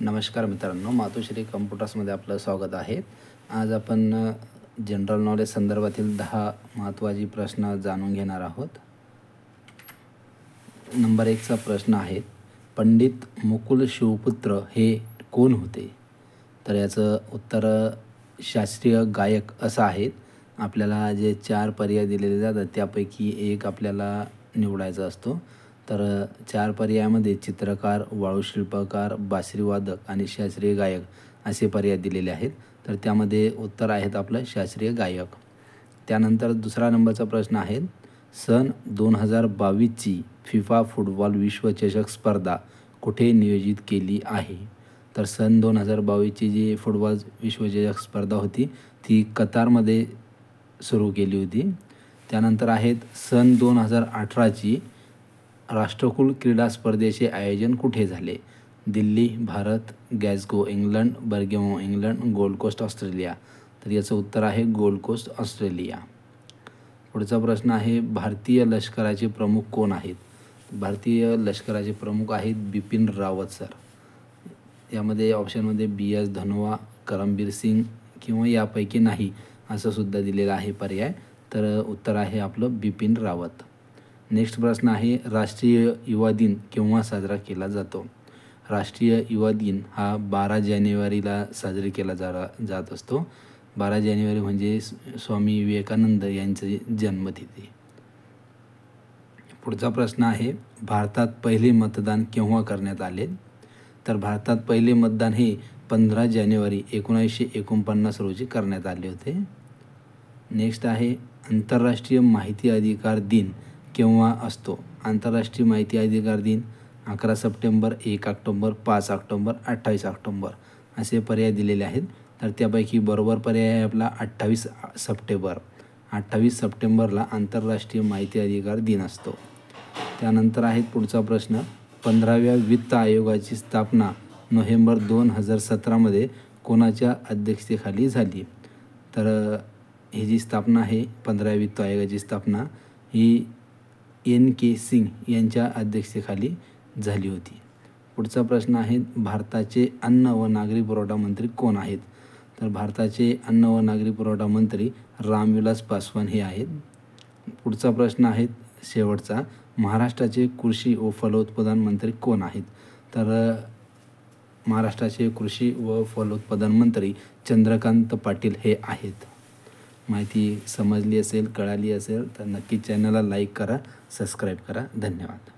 नमस्कार मित्रांनो, मातोश्री कम्प्युटर्समध्ये आपलं स्वागत आहे. आज आपण जनरल नॉलेज संदर्भातील 10 महत्त्वाचे प्रश्न जाणून घेणार आहोत. नंबर 1 चा प्रश्न आहे, पंडित मुकुल शिवपुत्र हे कोण होते? तर याचं उत्तर शास्त्रीय गायक असं आहे. आपल्याला जे 4 पर्याय दिलेले जातात त्यापैकी एक आपल्याला निवडायचा असतो. तर 4 पर्यायामध्ये चित्रकार, वाळूशिल्पकार, बासरीवादक आणि शास्त्रीय गायक असे पर्याय दिलेले आहेत. तर त्यामध्ये उत्तर आहेत आपलं शास्त्रीय गायक. त्यानंतर दुसरा नंबरचा प्रश्न आहे, सन 2022ची फिफा फुटबॉल विश्वचषक स्पर्धा कुठे नियोजित केली आहे? तर सन 2022ची जी फुटबॉल विश्वचषक स्पर्धा होती ती कतारमध्ये सुरू केली होती. त्यानंतर आहेत सन 2018ची राष्ट्रकुल क्रीडा स्पर्धेचे आयोजन कुठे झाले? दिल्ली, भारत, ग्लासगो इंग्लंड, बर्गेमो इंग्लंड, गोल्ड कोस्ट ऑस्ट्रेलिया. तर याचं उत्तर आहे गोल्ड कोस्ट ऑस्ट्रेलिया. पुढचा प्रश्न आहे, भारतीय लष्कराचे प्रमुख कोण आहेत? भारतीय लष्कराचे प्रमुख आहेत बिपिन रावत सर. यामध्ये ऑप्शनमध्ये BS धनोआ, करमबीर सिंग किंवा यापैकी नाही असं सुद्धा दिलेलं आहे पर्याय. तर उत्तर आहे आपलं बिपिन रावत. नेक्स्ट प्रश्न आहे, राष्ट्रीय युवा दिन केव्हा साजरा केला जातो? राष्ट्रीय युवा दिन हा 12 जानेवारीला साजरी केला जात असतो. 12 जानेवारी म्हणजे स्वामी विवेकानंद यांची जन्मतिथी. पुढचा प्रश्न आहे, भारतात पहिले मतदान केव्हा करण्यात आले? तर भारतात पहिले मतदान हे 15 जानेवारी 1949 रोजी करण्यात आले होते. नेक्स्ट आहे, आंतरराष्ट्रीय माहिती अधिकार दिन केव्हा असतो? आंतरराष्ट्रीय माहिती अधिकार दिन 11 सप्टेंबर, 1 ऑक्टोबर, 5 ऑक्टोबर, 28 ऑक्टोबर असे पर्याय दिलेले आहेत. तर त्यापैकी बरोबर पर्याय आहे आपला 28 सप्टेंबर. 28 सप्टेंबरला आंतरराष्ट्रीय माहिती अधिकार दिन असतो. त्यानंतर आहे पुढचा प्रश्न, 15व्या वित्त आयोगाची स्थापना नोव्हेंबर 2017मध्ये कोणाच्या अध्यक्षतेखाली झाली? तर ही जी स्थापना आहे 15व्या वित्त आयोगाची स्थापना ही NK सिंग यांच्या अध्यक्षतेखाली झाली होती. पुढचा प्रश्न आहे, भारताचे अन्न व नागरी पुरवठा मंत्री कोण आहेत? तर भारताचे अन्न व नागरी पुरवठा मंत्री रामविलास पासवान हे आहेत. पुढचा प्रश्न आहे शेवटचा, महाराष्ट्राचे कृषी व फलोत्पादन मंत्री कोण आहेत? तर महाराष्ट्राचे कृषी व फलोत्पादन मंत्री चंद्रकांत पाटील हे आहेत. माहिती समजली असेल, कळाली असेल तर नक्की चॅनलला लाईक करा, सबस्क्राईब करा. धन्यवाद.